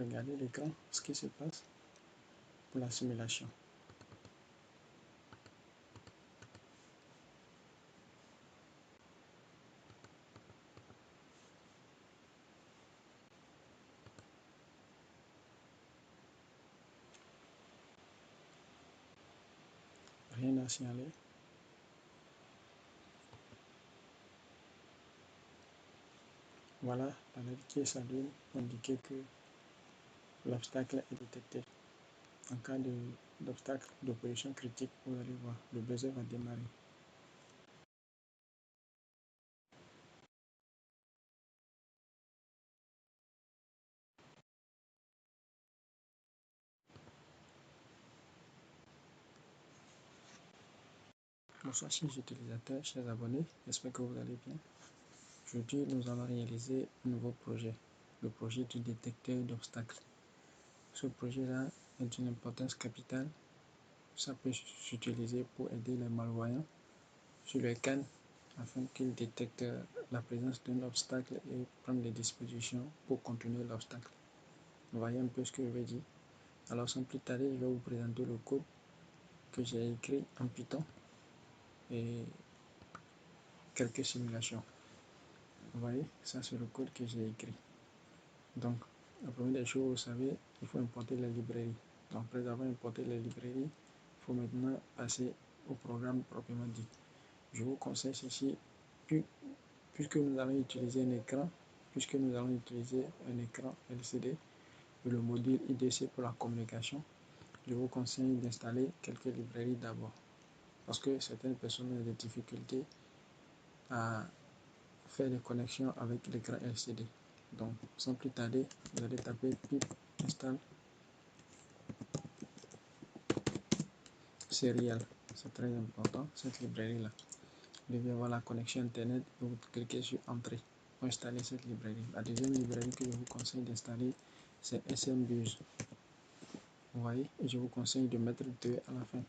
regarder l'écran, ce qui se passe pour la simulation. Rien à signaler. Voilà la lettre qui s'allume pour indiquer que l'obstacle est détecté. En cas d'obstacle d'opposition critique, vous allez voir, le buzzer va démarrer. Bonsoir chers utilisateurs, chers abonnés, j'espère que vous allez bien. Aujourd'hui, nous allons réaliser un nouveau projet, le projet du détecteur d'obstacles. Ce projet-là est d'une importance capitale. Ça peut s'utiliser pour aider les malvoyants sur le canne afin qu'ils détectent la présence d'un obstacle et prennent des dispositions pour contourner l'obstacle. Vous voyez un peu ce que je veux dire. Alors sans plus tarder, je vais vous présenter le code que j'ai écrit en Python et quelques simulations. Vous voyez, ça c'est le code que j'ai écrit. Donc, la première des choses, vous savez, il faut importer les librairies. Donc, après avoir importé les librairies, il faut maintenant passer au programme proprement dit. Je vous conseille ceci, puisque nous allons utiliser un écran, LCD et le module IDC pour la communication, je vous conseille d'installer quelques librairies d'abord. Parce que certaines personnes ont des difficultés à faire des connexions avec l'écran LCD. Donc, sans plus tarder, vous allez taper pip install serial. C'est très important, cette librairie-là. Vous devez avoir la connexion Internet et vous cliquez sur Entrée pour installer cette librairie. La deuxième librairie que je vous conseille d'installer, c'est SMBus. Vous voyez, et je vous conseille de mettre 2 à la fin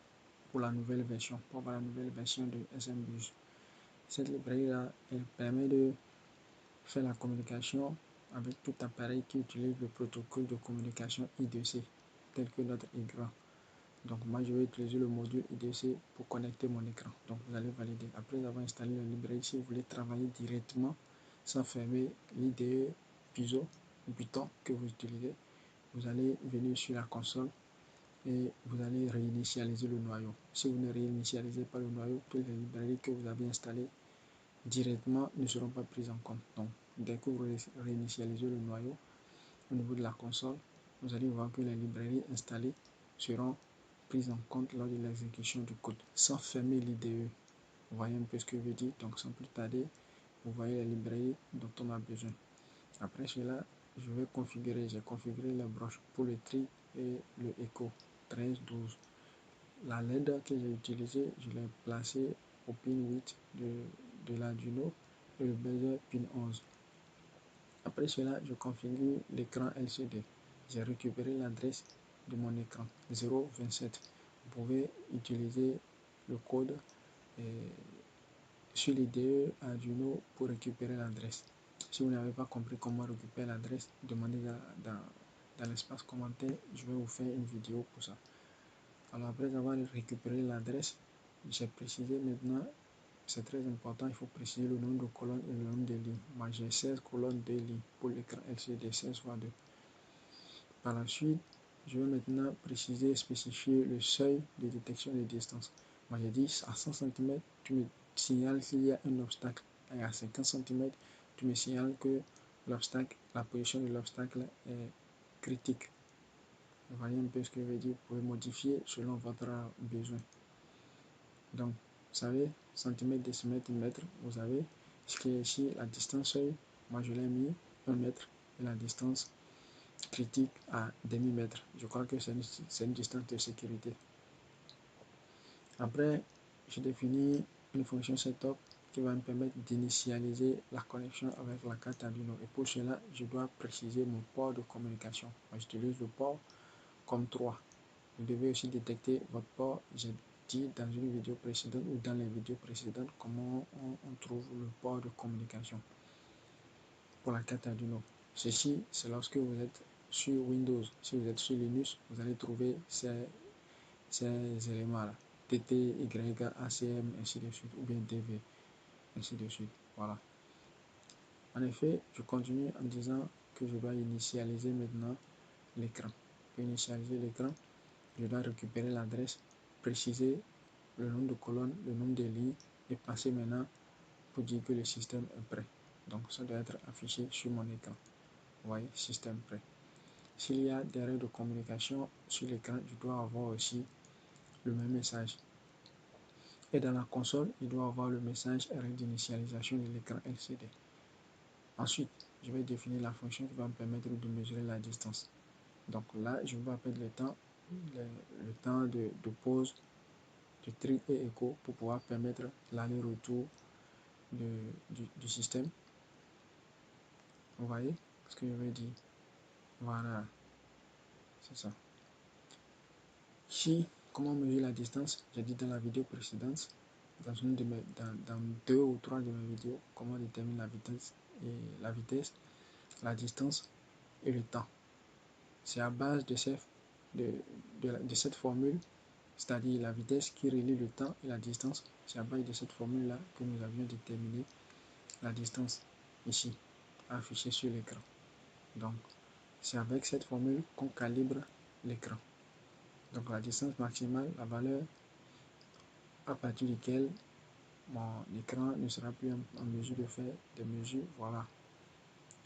pour la nouvelle version, pour avoir la nouvelle version de SMBus. Cette librairie-là, elle permet de faire la communication avec tout appareil qui utilise le protocole de communication IDC, tel que notre écran. Donc moi je vais utiliser le module IDC pour connecter mon écran. Donc vous allez valider. Après avoir installé la librairie, si vous voulez travailler directement sans fermer l'IDE Python que vous utilisez, vous allez venir sur la console et vous allez réinitialiser le noyau. Si vous ne réinitialisez pas le noyau, toutes les librairies que vous avez installées directement ne seront pas prises en compte. Donc dès que vous réinitialisez le noyau au niveau de la console, vous allez voir que les librairies installées seront prises en compte lors de l'exécution du code sans fermer l'IDE. Vous voyez un peu ce que je veux dire. Donc sans plus tarder, vous voyez les librairies dont on a besoin. Après cela, j'ai configuré les broches pour le tri et le écho 13-12. La LED que j'ai utilisée, je l'ai placée au pin 8 de l'Arduino et le buzzer pin 11. Après cela, je configure l'écran LCD. J'ai récupéré l'adresse de mon écran 027. Vous pouvez utiliser le code sur l'IDE Arduino pour récupérer l'adresse. Si vous n'avez pas compris comment récupérer l'adresse, demandez dans l'espace commentaire, je vais vous faire une vidéo pour ça. Alors après avoir récupéré l'adresse, j'ai précisé maintenant, c'est très important, il faut préciser le nombre de colonnes et le nombre de lignes. Moi j'ai 16 colonnes, 2 lignes pour l'écran LCD, 16 x 2. Par la suite, je vais maintenant préciser et spécifier le seuil de détection de distance. Moi j'ai dit à 100 cm, tu me signales qu'il y a un obstacle. Et à 50 cm, tu me signales que l'obstacle, la position de l'obstacle est critique. Vous voyez un peu ce que je veux dire, vous pouvez modifier selon votre besoin. Donc, vous savez, centimètre, décimètre, mètre, vous avez ce qui est ici, la distance seuil. Moi, je l'ai mis 1 mètre et la distance critique à demi-mètre. Je crois que c'est une distance de sécurité. Après, je définis une fonction setup qui va me permettre d'initialiser la connexion avec la carte Arduino. Et pour cela, je dois préciser mon port de communication. Moi, j'utilise le port comme 3. Vous devez aussi détecter votre port. J'ai dit dans une vidéo précédente ou dans les vidéos précédentes comment on trouve le port de communication pour la carte Arduino. Ceci, c'est lorsque vous êtes sur Windows, si vous êtes sur Linux, vous allez trouver ces éléments-là. TT, Y, ACM, ainsi de suite, ou bien DV, ainsi de suite. Voilà. En effet, je continue en disant que je dois initialiser maintenant l'écran. Pour initialiser l'écran, je dois récupérer l'adresse, préciser le nombre de colonnes, le nombre de lignes et passer maintenant pour dire que le système est prêt. Donc ça doit être affiché sur mon écran. Vous voyez, système prêt. S'il y a des règles de communication sur l'écran, je dois avoir aussi le même message. Et dans la console, il doit avoir le message règle d'initialisation de l'écran LCD. Ensuite, je vais définir la fonction qui va me permettre de mesurer la distance. Donc là, je vais perdre le temps de pause, de tri et écho pour pouvoir permettre l'aller-retour du système. Vous voyez ce que je veux dire? Voilà, c'est ça. Ici, comment mesurer la distance? J'ai dit dans la vidéo précédente, dans 2 ou 3 de mes vidéos, comment déterminer la vitesse, la distance et le temps. C'est à base de cette formule, c'est-à-dire la vitesse qui relie le temps et la distance. C'est à base de cette formule-là que nous avions déterminé la distance ici, affichée sur l'écran. Donc, c'est avec cette formule qu'on calibre l'écran. Donc, la distance maximale, la valeur à partir duquel mon écran ne sera plus en mesure de faire des mesures. Voilà.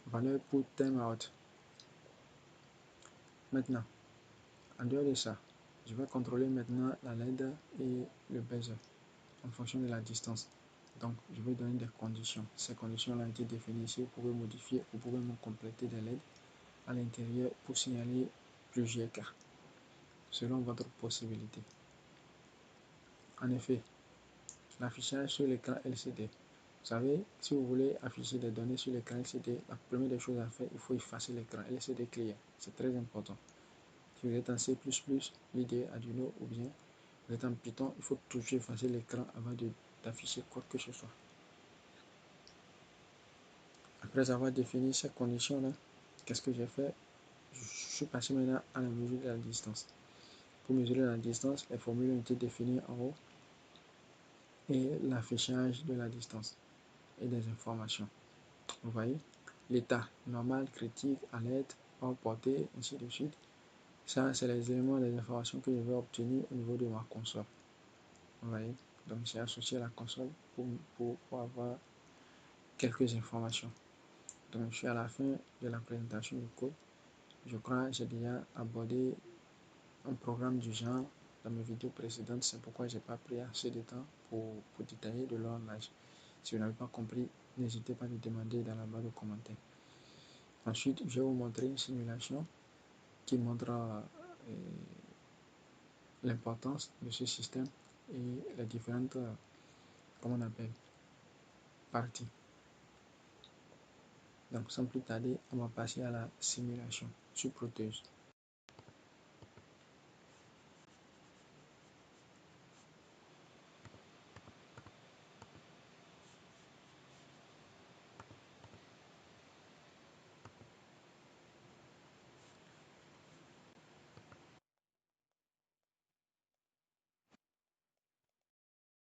Valeur pour timeout. Maintenant, en dehors de ça, je vais contrôler maintenant la LED et le buzzer en fonction de la distance. Donc, je vais donner des conditions. Ces conditions-là ont été définies ici. Vous pouvez modifier, vous pouvez me compléter des LED à l'intérieur pour signaler plusieurs cas, selon votre possibilité. En effet, l'affichage sur l'écran LCD. Vous savez, si vous voulez afficher des données sur l'écran LCD, la première des choses à faire, il faut effacer l'écran LCD clear. C'est très important. Si vous êtes en C++, l'IDE, Arduino ou bien vous êtes en Python, il faut toujours effacer l'écran avant d'afficher quoi que ce soit. Après avoir défini ces conditions-là, qu'est-ce que j'ai fait? Je suis passé maintenant à la mesure de la distance. Pour mesurer la distance, les formules ont été définies en haut et l'affichage de la distance et des informations. Vous voyez, l'état normal, critique, alerte, hors portée, ainsi de suite. Ça, c'est les éléments, les informations que je vais obtenir au niveau de ma console. Vous voyez, donc j'ai associé la console pour avoir quelques informations. Donc je suis à la fin de la présentation du code. Je crois que j'ai déjà abordé un programme du genre dans mes vidéos précédentes. C'est pourquoi je n'ai pas pris assez de temps pour détailler de leur langage. Si vous n'avez pas compris, n'hésitez pas à me demander dans la barre de commentaires. Ensuite, je vais vous montrer une simulation qui montre l'importance de ce système et les différentes, comment on appelle, parties. Donc, sans plus tarder, on va passer à la simulation sur Proteus.